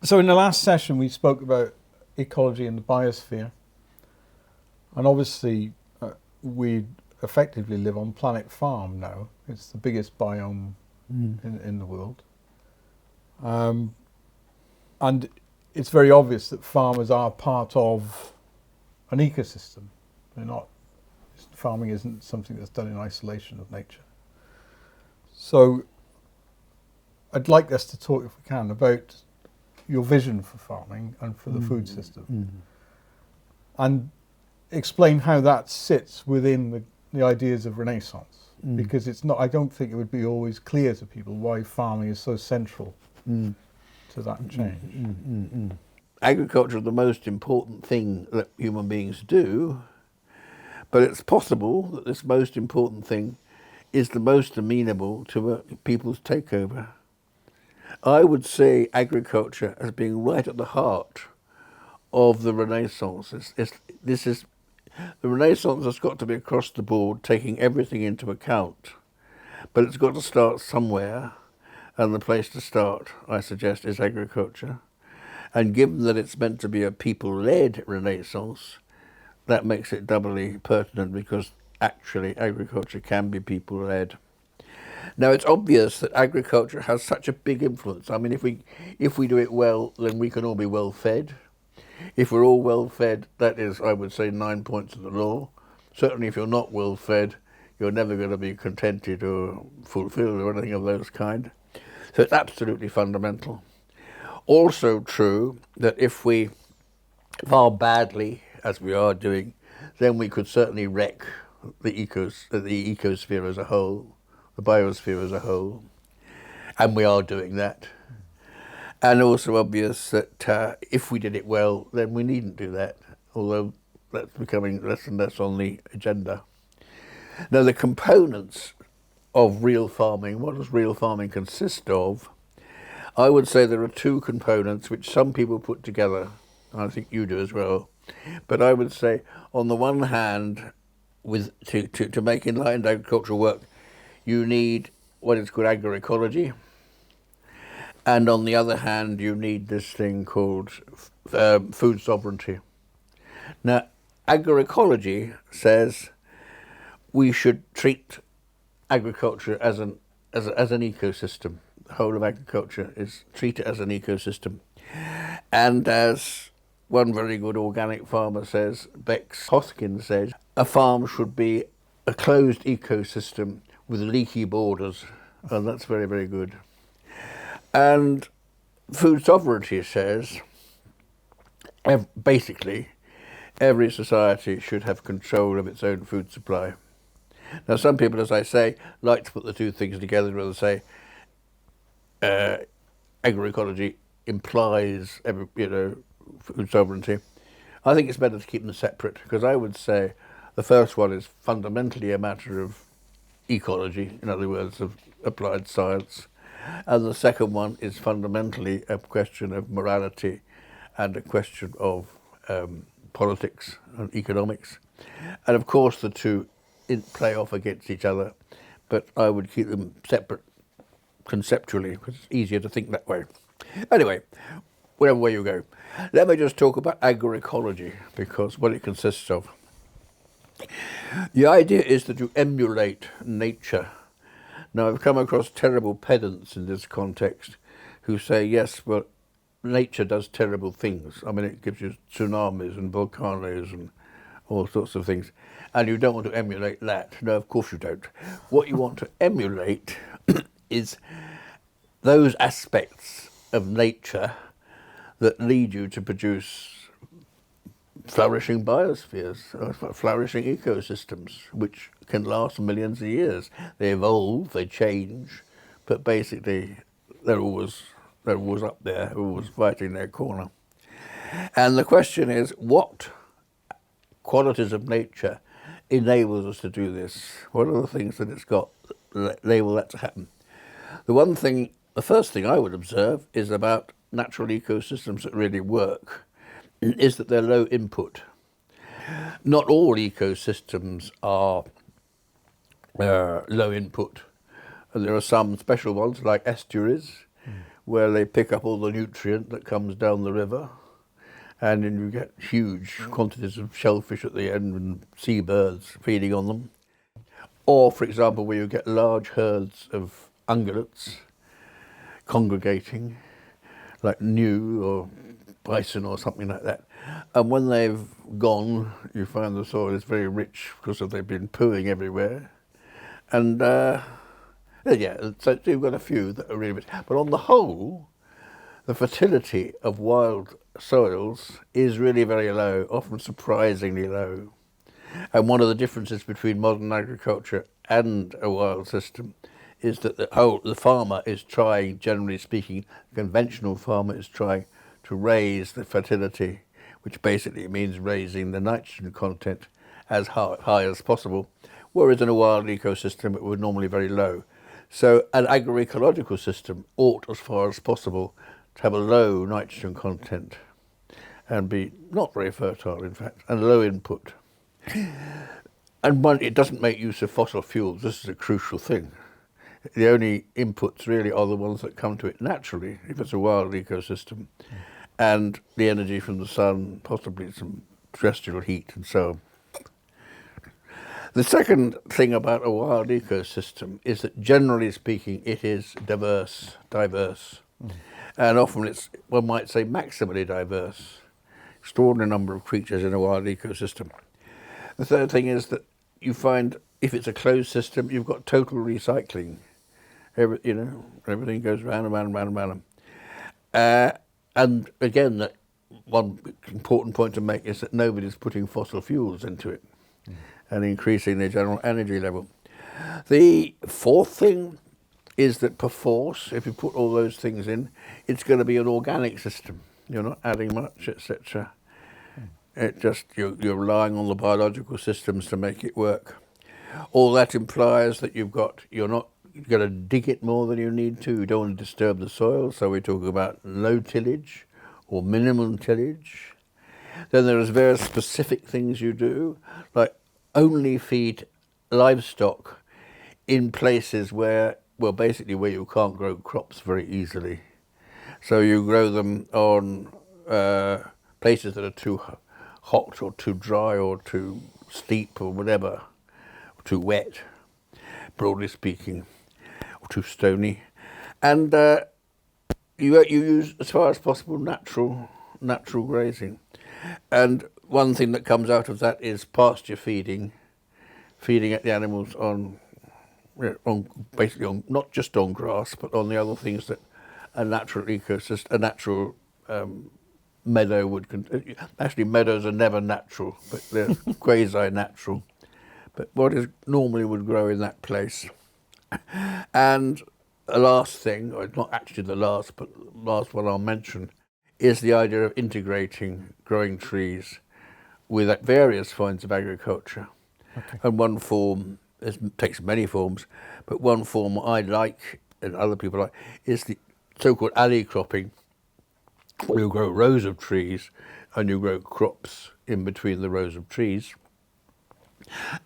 So in the last session, we spoke about ecology and the biosphere. And obviously, we effectively live on planet farm now. It's the biggest biome in the world. And it's very obvious that farmers are part of an ecosystem. They're not, farming isn't something that's done in isolation of nature. So I'd like us to talk, if we can, about your vision for farming and for the food system, and explain how that sits within the ideas of Renaissance, because it's not, I don't think it would be always clear to people why farming is so central to that change. Agriculture is the most important thing that human beings do, but it's possible that this most important thing is the most amenable to people's takeover. I would say agriculture as being right at the heart of the Renaissance. The Renaissance has got to be across the board, taking everything into account, but it's got to start somewhere, and the place to start, I suggest, is agriculture. And given that it's meant to be a people-led Renaissance, that makes it doubly pertinent, because actually agriculture can be people-led. Now, it's obvious that agriculture has such a big influence. I mean, if we do it well, then we can all be well fed. If we're all well fed, that is, I would say, 9 points of the law. Certainly, if you're not well fed, you're never going to be contented or fulfilled or anything of those kind. So it's absolutely fundamental. Also true that if we farm badly, as we are doing, then we could certainly wreck the ecosphere as a whole, the biosphere as a whole, and we are doing that. And also obvious that if we did it well, then we needn't do that, although that's becoming less and less on the agenda. Now, the components of real farming, what does real farming consist of? I would say there are two components which some people put together, and I think you do as well. But I would say, on the one hand, to make enlightened agriculture work, you need what is called agroecology. And on the other hand, you need this thing called food sovereignty. Now, agroecology says we should treat agriculture as an ecosystem. The whole of agriculture is treated as an ecosystem. And as one very good organic farmer says, Bex Hoskins says, a farm should be a closed ecosystem with leaky borders. And that's very, very good. And food sovereignty says, basically, every society should have control of its own food supply. Now, some people, as I say, like to put the two things together, rather say agroecology implies food sovereignty. I think it's better to keep them separate, because I would say the first one is fundamentally a matter of ecology, in other words, of applied science. And the second one is fundamentally a question of morality and a question of politics and economics. And of course the two play off against each other, but I would keep them separate conceptually, because it's easier to think that way. Anyway, whatever way you go, let me just talk about agroecology, because what it consists of. The idea is that you emulate nature. Now, I've come across terrible pedants in this context who say, yes, well, nature does terrible things. I mean, it gives you tsunamis and volcanoes and all sorts of things, and you don't want to emulate that. No, of course you don't. What you want to emulate is those aspects of nature that lead you to produce flourishing biospheres, flourishing ecosystems, which can last millions of years. They evolve, they change, but basically they're always up there, always fighting their corner. And the question is, what qualities of nature enables us to do this? What are the things that it's got that enable that to happen? The first thing I would observe is about natural ecosystems that really work, is that they're low input. Not all ecosystems are low input. And there are some special ones like estuaries, where they pick up all the nutrient that comes down the river, and then you get huge quantities of shellfish at the end and seabirds feeding on them. Or, for example, where you get large herds of ungulates congregating, like gnu or bison or something like that. And when they've gone, you find the soil is very rich because they've been pooing everywhere. And yeah, so you've got a few that are really rich. But on the whole, the fertility of wild soils is really very low, often surprisingly low. And one of the differences between modern agriculture and a wild system is that the farmer is trying, generally speaking, the conventional farmer is trying to raise the fertility, which basically means raising the nitrogen content as high as possible, whereas in a wild ecosystem it would normally be very low. So an agroecological system ought, as far as possible, to have a low nitrogen content and be not very fertile, in fact, and low input. And it doesn't make use of fossil fuels. This is a crucial thing. The only inputs really are the ones that come to it naturally, if it's a wild ecosystem, and the energy from the sun, possibly some terrestrial heat and so on. The second thing about a wild ecosystem is that, generally speaking, it is diverse. And often it's, one might say, maximally diverse. Extraordinary number of creatures in a wild ecosystem. The third thing is that you find, if it's a closed system, you've got total recycling. Everything goes round and round and round and round. And again, that one important point to make is that nobody's putting fossil fuels into it and increasing the general energy level. The fourth thing is that perforce, if you put all those things in, it's going to be an organic system. You're not adding much, etc. It just, you're relying on the biological systems to make it work. All that implies that you're not going to dig it more than you need to. You don't want to disturb the soil, so we're talking about low tillage or minimum tillage. Then there's various specific things you do, like only feed livestock in places where you can't grow crops very easily. So you grow them on places that are too hot or too dry or too steep or whatever, or too wet, broadly speaking, or too stony. And you use, as far as possible, natural grazing. And one thing that comes out of that is pasture feeding at the animals on not just on grass, but on the other things that a natural ecosystem, a natural meadow would. Actually, meadows are never natural, but they're quasi-natural. But what is normally would grow in that place. And the last thing, or not actually the last, but the last one I'll mention, is the idea of integrating growing trees with various forms of agriculture. Okay. And one form, it takes many forms, but one form I like and other people like is the so-called alley cropping, where you grow rows of trees and you grow crops in between the rows of trees,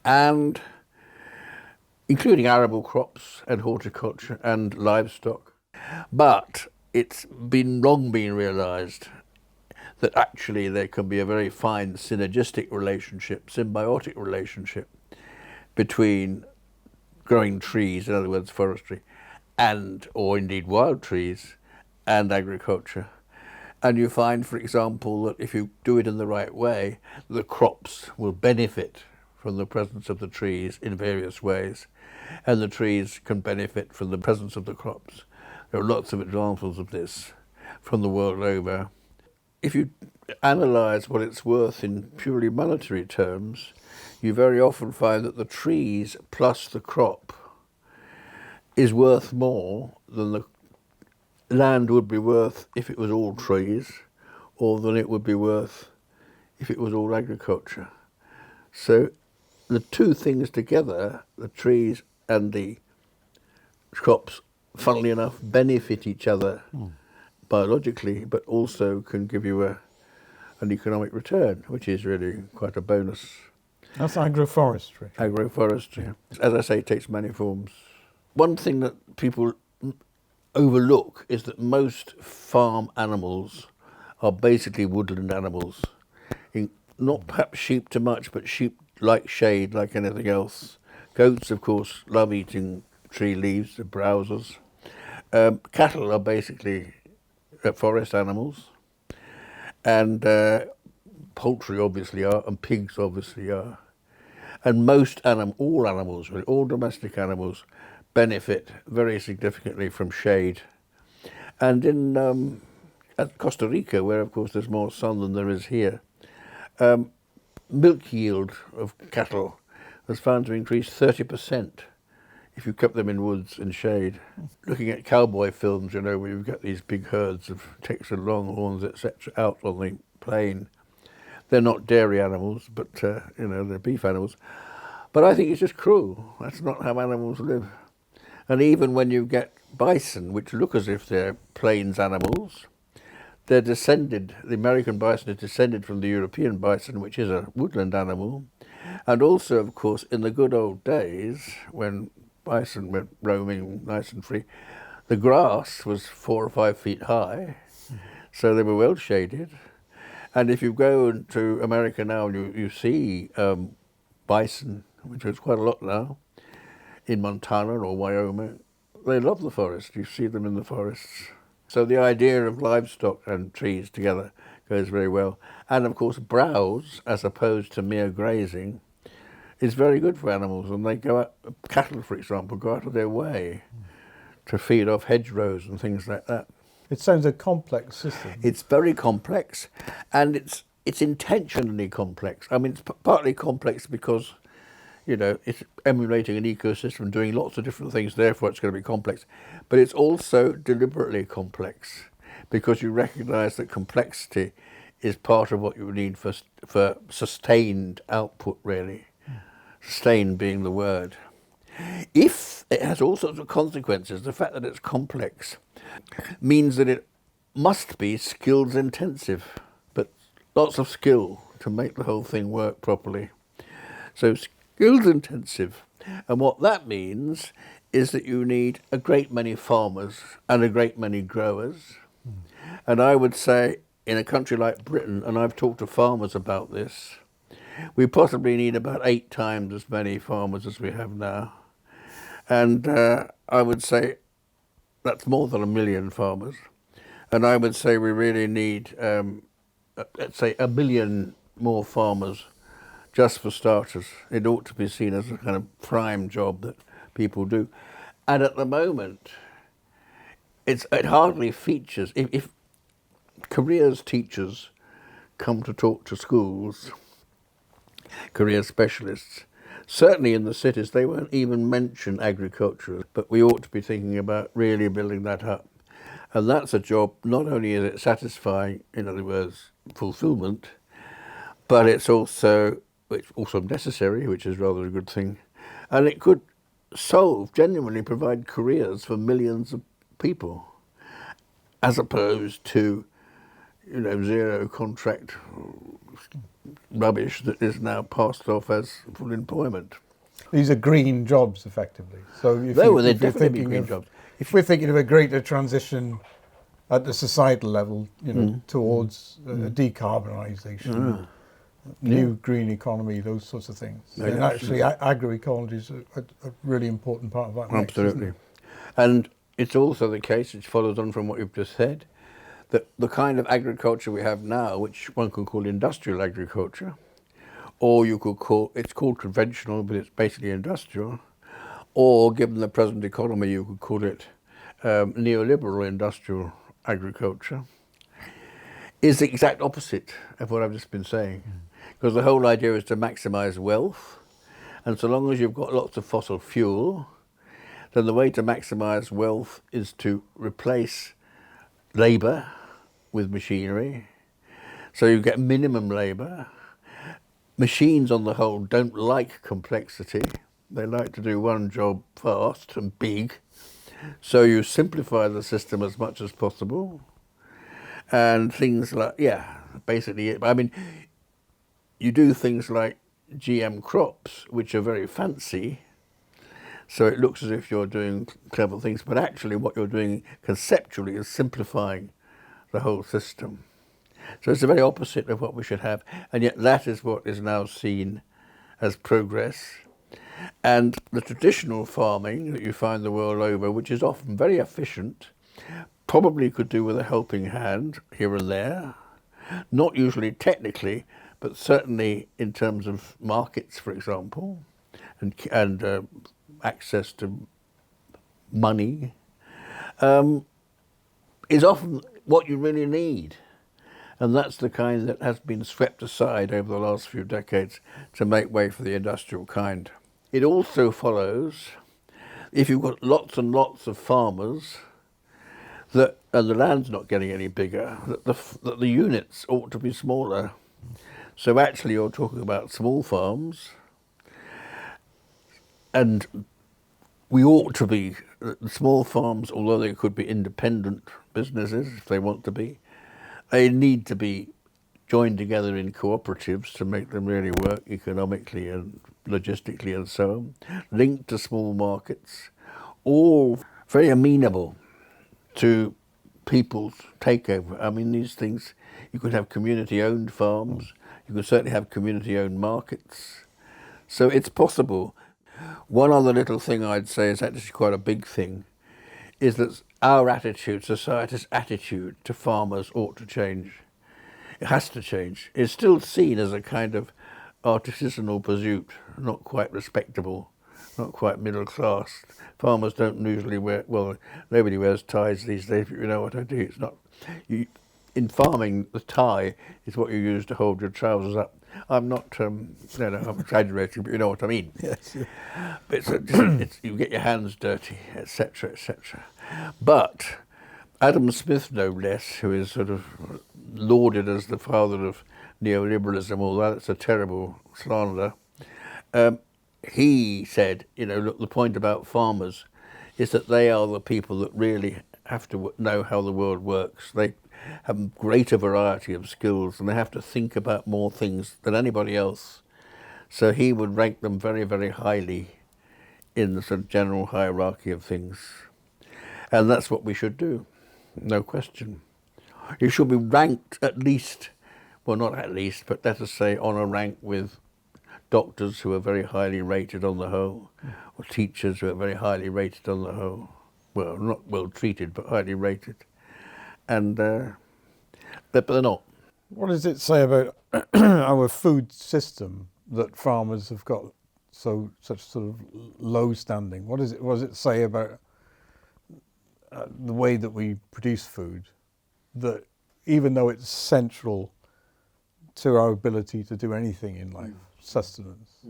and including arable crops and horticulture and livestock. But it's long been realised that actually there can be a very fine synergistic relationship, symbiotic relationship between growing trees, in other words forestry, or indeed wild trees, and agriculture. And you find, for example, that if you do it in the right way, the crops will benefit from the presence of the trees in various ways, and the trees can benefit from the presence of the crops. There are lots of examples of this from the world over. If you analyse what it's worth in purely monetary terms, you very often find that the trees plus the crop is worth more than the land would be worth if it was all trees, or than it would be worth if it was all agriculture. So the two things together, the trees and the crops, funnily enough, benefit each other biologically, but also can give you an economic return, which is really quite a bonus. That's agroforestry. Agroforestry. As I say, it takes many forms. One thing that people overlook is that most farm animals are basically woodland animals. Not perhaps sheep too much, but sheep like shade like anything else. Goats, of course, love eating tree leaves, they're browsers. Cattle are basically forest animals, and poultry obviously are, and pigs obviously are. And all animals, really, all domestic animals, benefit very significantly from shade. And in at Costa Rica, where of course there's more sun than there is here, milk yield of cattle was found to increase 30% if you kept them in woods and shade. Looking at cowboy films, you know, where you've got these big herds of Texan longhorns, etc., out on the plain. They're not dairy animals, but, you know, they're beef animals. But I think it's just cruel. That's not how animals live. And even when you get bison, which look as if they're plains animals, they're descended, the American bison is descended from the European bison, which is a woodland animal. And also, of course, in the good old days, when bison went roaming nice and free, the grass was 4 or 5 feet high, so they were well shaded. And if you go to America now, you see bison, which is quite a lot now, in Montana or Wyoming. They love the forest. You see them in the forests. So the idea of livestock and trees together goes very well. And of course, browse, as opposed to mere grazing, is very good for animals. And they go out, cattle, for example, go out of their way to feed off hedgerows and things like that. It sounds a complex system. It's very complex, and it's intentionally complex. I mean, it's partly complex because, you know, it's emulating an ecosystem, doing lots of different things, therefore it's going to be complex. But it's also deliberately complex because you recognise that complexity is part of what you need for sustained output, really. Sustained being the word. If it has all sorts of consequences, the fact that it's complex means that it must be skills intensive, but lots of skill to make the whole thing work properly. So skills intensive. And what that means is that you need a great many farmers and a great many growers. And I would say in a country like Britain, and I've talked to farmers about this, we possibly need about 8 times as many farmers as we have now. And I would say that's more than 1 million farmers. And I would say we really need, let's say, 1 million more farmers just for starters. It ought to be seen as a kind of prime job that people do. And at the moment, it hardly features. If careers teachers come to talk to schools, career specialists, certainly in the cities, they won't even mention agriculture, but we ought to be thinking about really building that up. And that's a job, not only is it satisfying, in other words, fulfilment, but it's also necessary, which is rather a good thing. And it could genuinely provide careers for millions of people, as opposed to, you know, zero contract rubbish that is now passed off as full employment. These are green jobs, effectively. So if They're you're definitely thinking green jobs. If we're thinking of a greater transition at the societal level, you know, towards decarbonisation, new green economy, those sorts of things. Yeah, and actually, agroecology is a really important part of that. Absolutely. And it's also the case, which follows on from what you've just said, that the kind of agriculture we have now, which one could call industrial agriculture, or you could call, it's called conventional, but it's basically industrial, or given the present economy, you could call it neoliberal industrial agriculture, is the exact opposite of what I've just been saying. Because the whole idea is to maximise wealth, and so long as you've got lots of fossil fuel, then the way to maximise wealth is to replace labour with machinery, so you get minimum labour. Machines on the whole don't like complexity, they like to do one job fast and big, so you simplify the system as much as possible. And things like, basically, I mean, you do things like GM crops, which are very fancy, So it looks as if you're doing clever things, but actually what you're doing conceptually is simplifying the whole system. So it's the very opposite of what we should have, and yet that is what is now seen as progress. And the traditional farming that you find the world over, which is often very efficient, probably could do with a helping hand here and there, not usually technically, but certainly in terms of markets, for example, and access to money, is often what you really need. And that's the kind that has been swept aside over the last few decades to make way for the industrial kind. It also follows, if you've got lots and lots of farmers, and the land's not getting any bigger, that the units ought to be smaller. So actually you're talking about small farms, and we ought to be, small farms, although they could be independent businesses if they want to be, they need to be joined together in cooperatives to make them really work economically and logistically and so on, linked to small markets, all very amenable to people's takeover. I mean, these things, you could have community-owned farms, you could certainly have community-owned markets. So it's possible. One other little thing I'd say is actually quite a big thing, is that our attitude, society's attitude to farmers ought to change. It has to change. It's still seen as a kind of artisanal pursuit, not quite respectable, not quite middle class. Farmers don't usually wear, well, nobody wears ties these days, but you know what I do. It's not, in farming, the tie is what you use to hold your trousers up. I'm not, I'm exaggerating, but you know what I mean. Yes. Yeah. But it's you get your hands dirty, etc., etc. But Adam Smith, no less, who is sort of lauded as the father of neoliberalism, although that's a terrible slander, he said, look, the point about farmers is that they are the people that really have to know how the world works. They have a greater variety of skills and they have to think about more things than anybody else. So he would rank them very, very highly in the sort of general hierarchy of things. And that's what we should do, no question. You should be ranked at least, well, not at least, but let us say on a rank with doctors who are very highly rated on the whole, or teachers who are very highly rated on the whole. Well, not well treated, but highly rated. And but they're not. What does it say about our food system that farmers have got such sort of low standing? What does it say about the way that we produce food, that even though it's central to our ability to do anything in life, sustenance,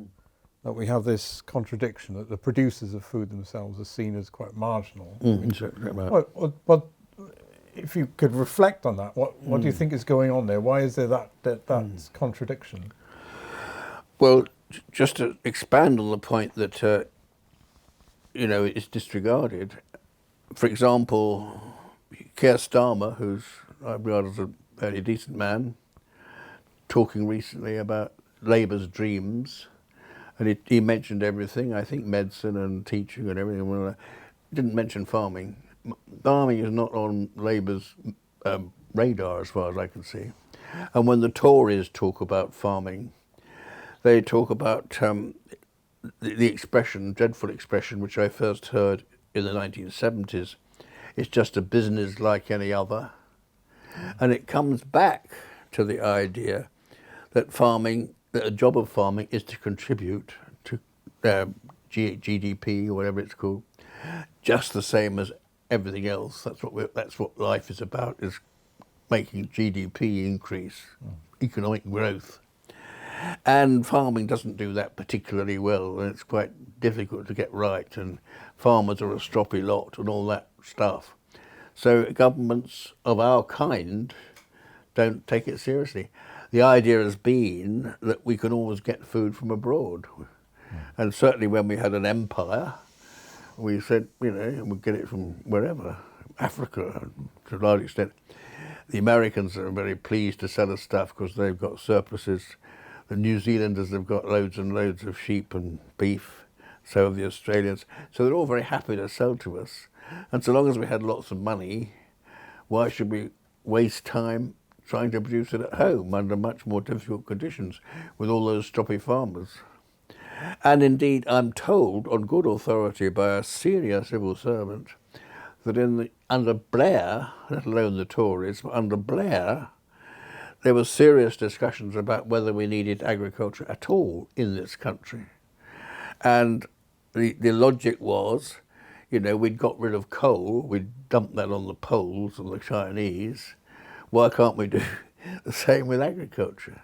that we have this contradiction that the producers of food themselves are seen as quite marginal? Well, if you could reflect on that, what do you think is going on there? Why is there that contradiction? Well, just to expand on the point that it's disregarded. For example, Keir Starmer, who's I regard as a fairly decent man, talking recently about Labour's dreams, and he mentioned everything. I think medicine and teaching and everything. He didn't mention farming. Farming is not on Labour's radar as far as I can see. And when the Tories talk about farming, they talk about the expression, dreadful expression, which I first heard in the 1970s, it's just a business like any other. And it comes back to the idea that that a job of farming is to contribute to GDP or whatever it's called, just the same as everything else. That's what life is about, is making GDP increase, economic growth. And farming doesn't do that particularly well, and it's quite difficult to get right, and farmers are a stroppy lot and all that stuff. So governments of our kind don't take it seriously. The idea has been that we can always get food from abroad. And certainly when we had an empire, we said, we'd get it from wherever, Africa to a large extent. The Americans are very pleased to sell us stuff because they've got surpluses. The New Zealanders have got loads and loads of sheep and beef. so have the Australians. So they're all very happy to sell to us. And so long as we had lots of money, why should we waste time trying to produce it at home under much more difficult conditions with all those stroppy farmers? And indeed, I'm told on good authority by a senior civil servant that under Blair, let alone the Tories, but under Blair, there were serious discussions about whether we needed agriculture at all in this country. And the logic was, we'd got rid of coal, we'd dumped that on the Poles and the Chinese. Why can't we do the same with agriculture?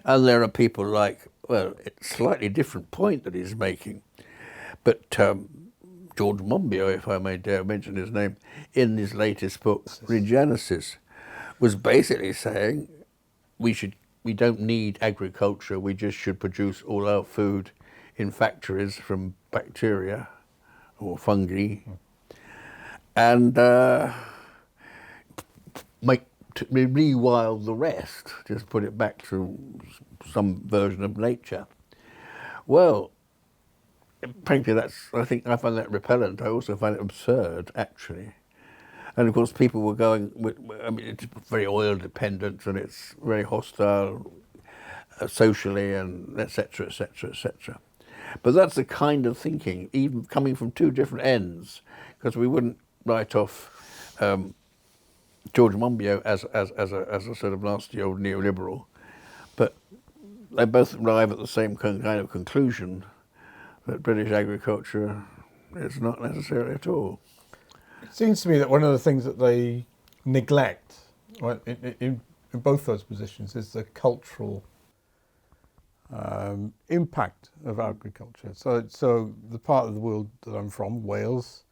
And there are people like, well, it's a slightly different point that he's making, but George Monbiot, if I may dare mention his name, in his latest book, Regenesis, was basically saying we don't need agriculture, we just should produce all our food in factories from bacteria or fungi, and rewild the rest, just put it back to some version of nature. Well, frankly, I find that repellent. I also find it absurd, actually. And of course, people were going, it's very oil dependent and it's very hostile socially and et cetera, et cetera, et cetera. But that's the kind of thinking, even coming from two different ends, because we wouldn't write off George Monbiot as a sort of nasty old neoliberal, but they both arrive at the same kind of conclusion that British agriculture is not necessary at all. It seems to me that one of the things that they neglect, right, in both those positions, is the cultural impact of agriculture. So the part of the world that I'm from, Wales,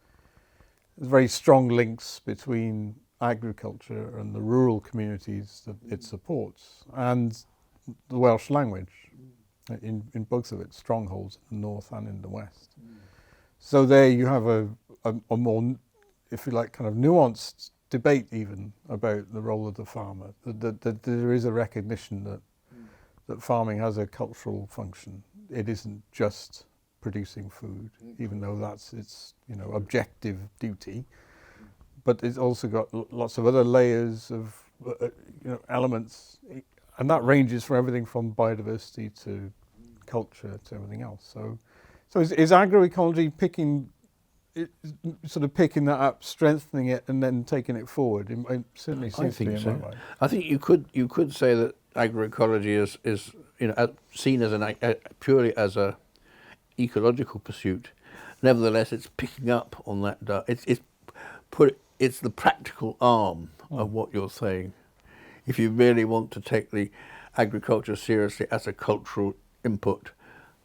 there's very strong links between agriculture and the rural communities that it supports, and the Welsh language in both of its strongholds in the north and in the west. So there you have a more, if you like, kind of nuanced debate even about the role of the farmer. That there is a recognition that farming has a cultural function. It isn't just producing food, even though that's its objective duty. But it's also got lots of other layers of elements, and that ranges from everything from biodiversity to culture to everything else. So is agroecology picking that up, strengthening it, and then taking it forward? It certainly seems to be in my mind. I think you could say that agroecology is seen as purely as a ecological pursuit. Nevertheless, it's picking up on that. It's the practical arm of what you're saying. If you really want to take the agriculture seriously as a cultural input,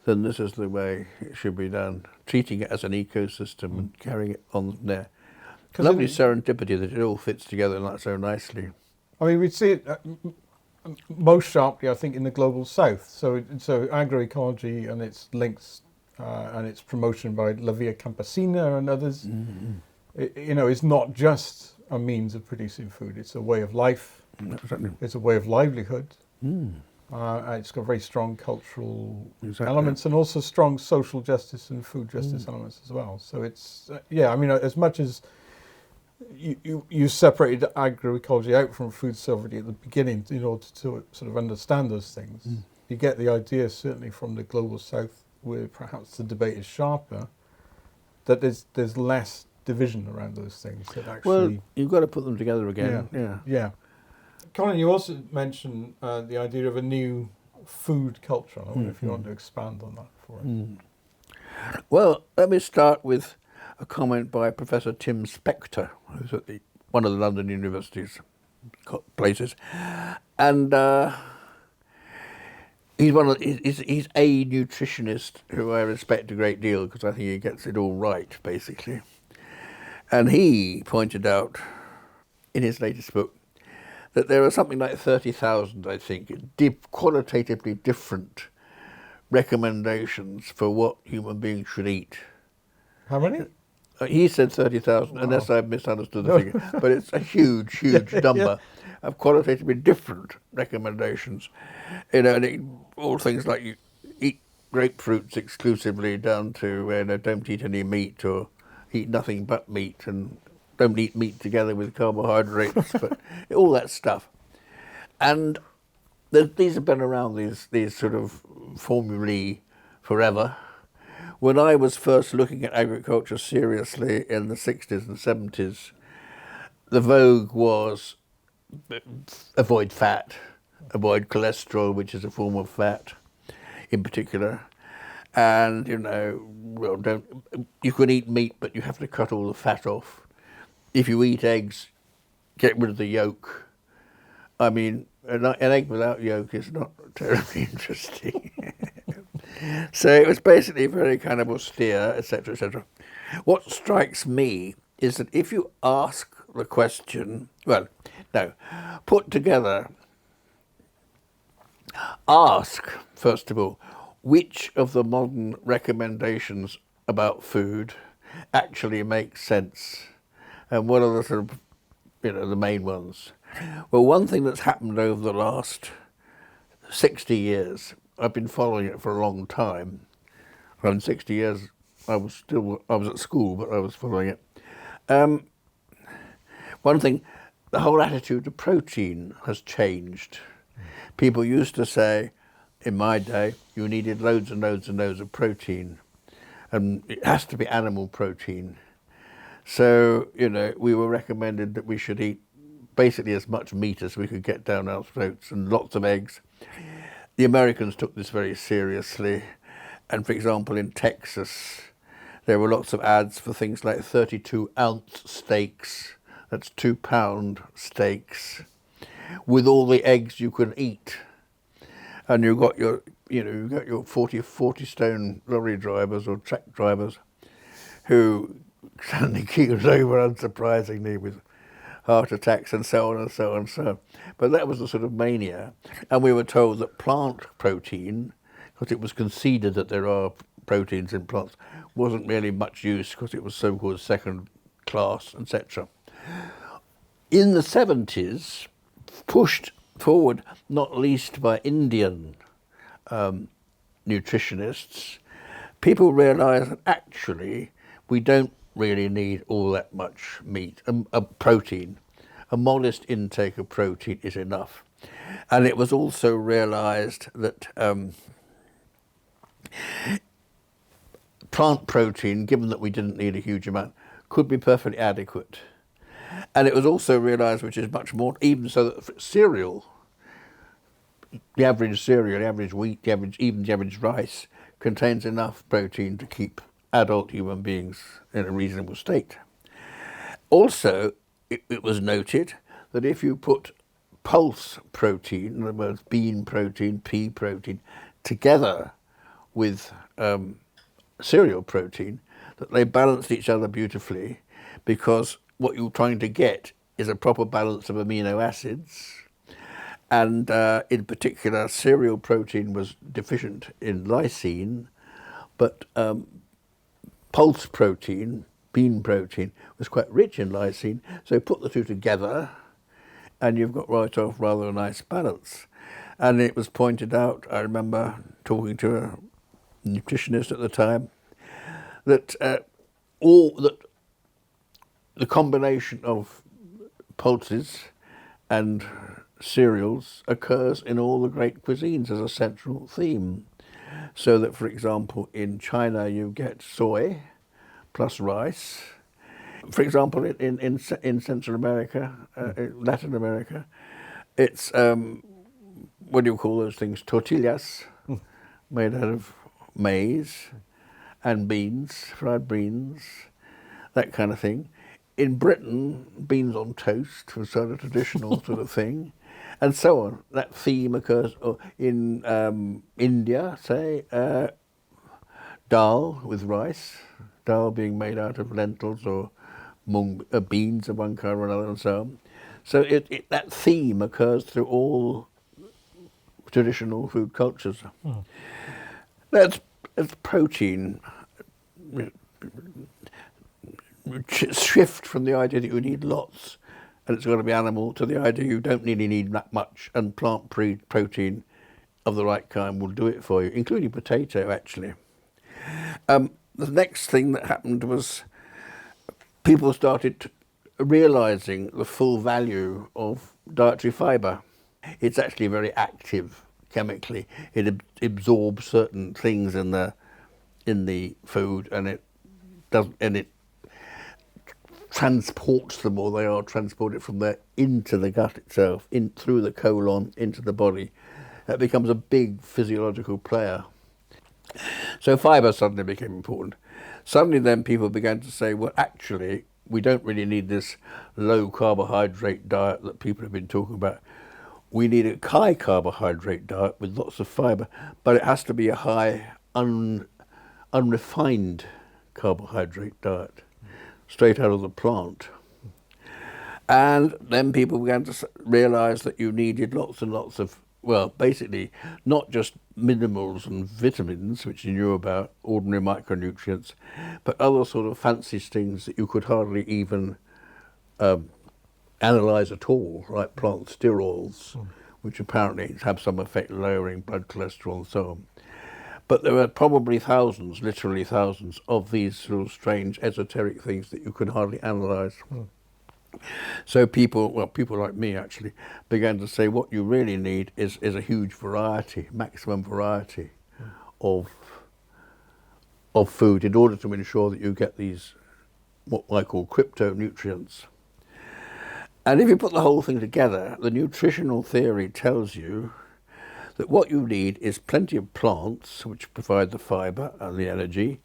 then this is the way it should be done, treating it as an ecosystem and carrying it on there. Lovely serendipity that it all fits together like so nicely. I mean, we see it most sharply, I think, in the global south. So agroecology and its links and its promotion by La Via Campesina and others, is not just a means of producing food. It's a way of life. Exactly. It's a way of livelihood. It's got very strong cultural elements and also strong social justice and food justice elements as well. So it's, as much as you separated agroecology out from food sovereignty at the beginning in order to sort of understand those things, you get the idea, certainly from the global south, where perhaps the debate is sharper, that there's less division around those things. That actually, well, you've got to put them together again. Yeah. Colin, you also mentioned the idea of a new food culture. I wonder if you want to expand on that for us. Well, let me start with a comment by Professor Tim Spector, who's at one of the London University's places, and he's a nutritionist who I respect a great deal because I think he gets it all right, basically. And he pointed out in his latest book that there are something like 30,000, I think, qualitatively different recommendations for what human beings should eat. How many? He said 30,000, wow. Unless I've misunderstood the figure. But it's a huge number of qualitatively different recommendations. And all things like you eat grapefruits exclusively down to don't eat any meat or eat nothing but meat and don't eat meat together with carbohydrates, but all that stuff. And these have been around, these sort of formulae forever. When I was first looking at agriculture seriously in the 60s and 70s, the vogue was avoid fat, avoid cholesterol, which is a form of fat in particular. And, you can eat meat, but you have to cut all the fat off. If you eat eggs, get rid of the yolk. I mean, an egg without yolk is not terribly interesting. So it was basically very kind of austere, etc., etc. What strikes me is that if you ask the question, put together, ask, first of all, which of the modern recommendations about food actually make sense, and what are the sort of, the main ones? Well, one thing that's happened over the last 60 years, I've been following it for a long time. Well, in 60 years, I was at school, but I was following it. One thing, the whole attitude to protein has changed. People used to say, in my day, you needed loads and loads and loads of protein, and it has to be animal protein. So, we were recommended that we should eat basically as much meat as we could get down our throats and lots of eggs. The Americans took this very seriously, and for example, in Texas, there were lots of ads for things like 32-ounce steaks, that's 2-pound steaks, with all the eggs you can eat. And you got your 40-stone lorry drivers or truck drivers who suddenly keeled over, unsurprisingly, with heart attacks and so on and so on and so on. But that was the sort of mania. And we were told that plant protein, because it was conceded that there are proteins in plants, wasn't really much use because it was so-called second class, etc. In the 70s, pushed forward not least by Indian nutritionists, people realised that actually we don't really need all that much meat, protein. A modest intake of protein is enough. And it was also realised that plant protein, given that we didn't need a huge amount, could be perfectly adequate. And it was also realised, which is much more, even so that cereal, the average cereal, the average wheat, even the average rice, contains enough protein to keep adult human beings in a reasonable state. Also, it was noted that if you put pulse protein, in other words, bean protein, pea protein, together with cereal protein, that they balanced each other beautifully, because what you're trying to get is a proper balance of amino acids. And in particular, cereal protein was deficient in lysine, but pulse protein, bean protein, was quite rich in lysine. So put the two together and you've got right off rather a nice balance. And it was pointed out, I remember talking to a nutritionist at the time, that the combination of pulses and cereals occurs in all the great cuisines as a central theme. So that, for example, in China you get soy plus rice. For example, in Central America, Latin America, it's, what do you call those things, tortillas, made out of maize and beans, fried beans, that kind of thing. In Britain, beans on toast was sort of traditional sort of thing, and so on. That theme occurs in India, say, dal with rice, dal being made out of lentils or beans of one kind or another, and so on. So that theme occurs through all traditional food cultures. That's protein. Shift from the idea that you need lots and it's got to be animal to the idea you don't really need that much, and plant protein of the right kind will do it for you, including potato, actually. The next thing that happened was people started realizing the full value of dietary fibre. It's actually very active chemically. It absorbs certain things in the food, and it transports them, or they are transported from there into the gut itself, in through the colon into the body. That becomes a big physiological player. So fibre suddenly became important. Suddenly then people began to say, well, actually, we don't really need this low carbohydrate diet that people have been talking about. We need a high carbohydrate diet with lots of fibre, but it has to be a high unrefined carbohydrate diet, straight out of the plant. And then people began to realise that you needed lots and lots of, well, basically not just minerals and vitamins, which you knew about, ordinary micronutrients, but other sort of fancy things that you could hardly even analyse at all, like plant sterols, which apparently have some effect lowering blood cholesterol and so on. But there are probably thousands, literally thousands, of these sort of strange esoteric things that you can hardly analyse. So people like me actually, began to say what you really need is a huge variety, maximum variety of food in order to ensure that you get these, what I call cryptonutrients. And if you put the whole thing together, the nutritional theory tells you that what you need is plenty of plants, which provide the fibre and the energy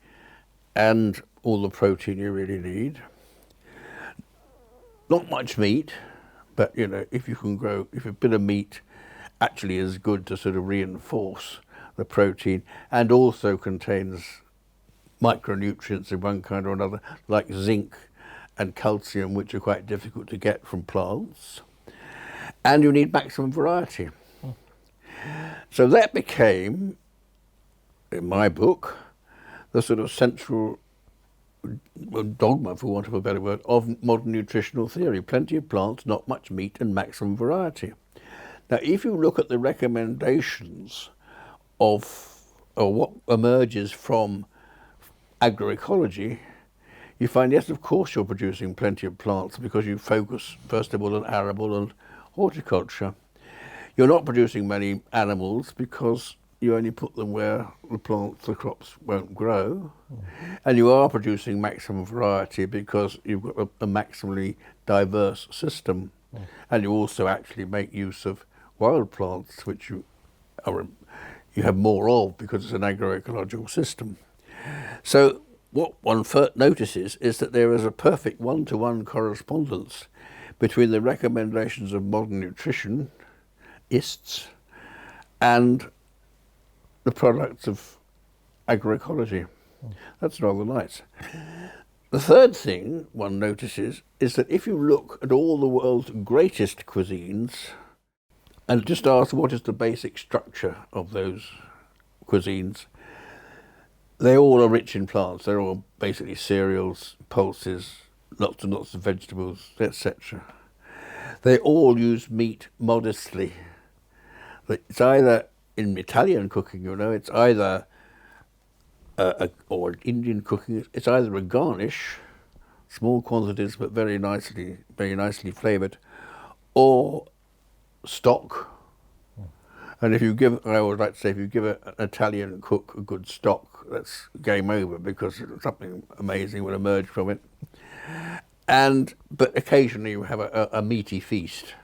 and all the protein you really need. Not much meat, but if you can grow, if a bit of meat actually is good to sort of reinforce the protein, and also contains micronutrients of one kind or another, like zinc and calcium, which are quite difficult to get from plants. And you need maximum variety. So that became, in my book, the sort of central dogma, for want of a better word, of modern nutritional theory. Plenty of plants, not much meat, and maximum variety. Now, if you look at the recommendations or what emerges from agroecology, you find, yes, of course you're producing plenty of plants because you focus, first of all, on arable and horticulture. You're not producing many animals because you only put them where the crops won't grow. And you are producing maximum variety because you've got a maximally diverse system. And you also actually make use of wild plants, which you have more of because it's an agroecological system. So what one first notices is that there is a perfect one-to-one correspondence between the recommendations of modern nutritionists and the products of agroecology. That's rather nice. The third thing one notices is that if you look at all the world's greatest cuisines and just ask what is the basic structure of those cuisines, they all are rich in plants. They're all basically cereals, pulses, lots and lots of vegetables, etc. They all use meat modestly. It's either, in Italian cooking, it's either, or Indian cooking, it's either a garnish, small quantities but very nicely flavoured, or stock. And I always like to say, if you give an Italian cook a good stock, that's game over because something amazing will emerge from it. But occasionally you have a meaty feast,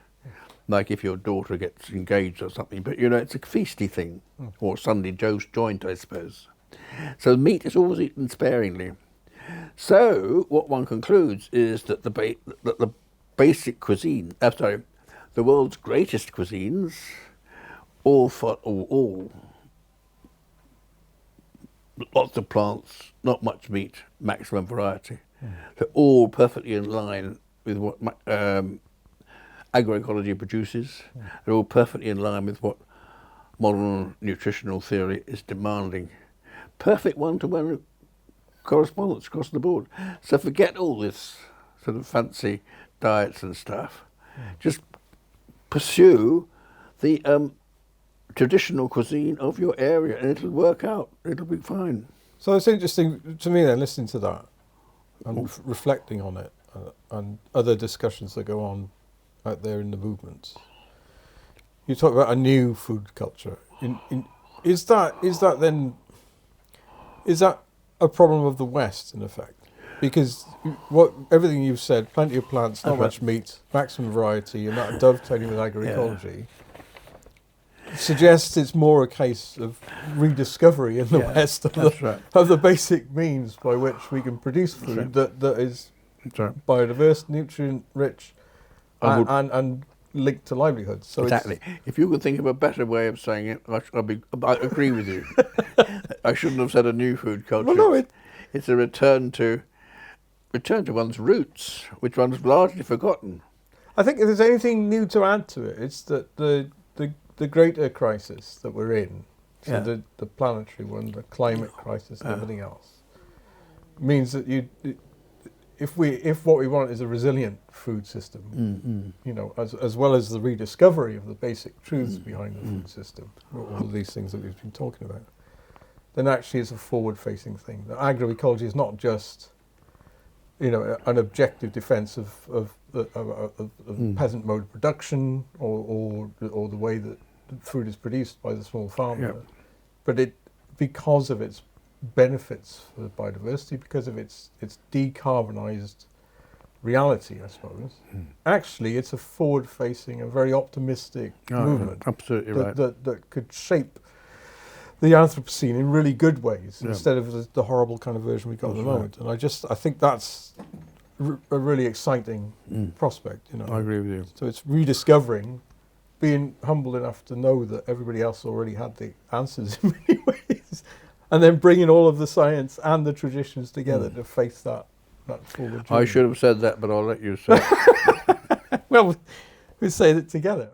like if your daughter gets engaged or something. But it's a feasty thing, or Sunday joint, I suppose. So meat is always eaten sparingly. So what one concludes is that the basic cuisine, the world's greatest cuisines, all lots of plants, not much meat, maximum variety. They're all perfectly in line with what agroecology produces. They're all perfectly in line with what modern nutritional theory is demanding. Perfect one-to-one correspondence across the board. So forget all this sort of fancy diets and stuff. Just pursue the traditional cuisine of your area, and it'll work out. It'll be fine. So it's interesting to me then, listening to that and reflecting on it, and other discussions that go on out there in the movements. You talk about a new food culture. Is that a problem of the West in effect? Because everything you've said, plenty of plants, not much meat, maximum variety, and that dovetailing with agroecology, suggests it's more a case of rediscovery in the West of the basic means by which we can produce food that is biodiverse, nutrient rich, and linked to livelihoods. So exactly. If you could think of a better way of saying it, I agree with you. I shouldn't have said a new food culture. Well, no, it's a return to one's roots, which one's largely forgotten. I think if there's anything new to add to it, it's that the greater crisis that we're in, so the planetary one, the climate crisis and everything else, means that if what we want is a resilient food system, you know, as well as the rediscovery of the basic truths behind the food system, all of these things that we've been talking about, then actually it's a forward-facing thing. The agroecology is not just, you know, an objective defence of peasant mode of production or the way that food is produced by the small farmer, but because of its benefits for biodiversity, because of its decarbonised reality, I suppose. Actually, it's a forward-facing and very optimistic movement. Absolutely that could shape the Anthropocene in really good ways instead of the horrible kind of version we've got at the moment. And I think that's a really exciting prospect. You know, I agree with you. So it's rediscovering, being humble enough to know that everybody else already had the answers in many ways, and then bringing all of the science and the traditions together to face that forward journey. I should have said that, but I'll let you say it. Well, we say it together.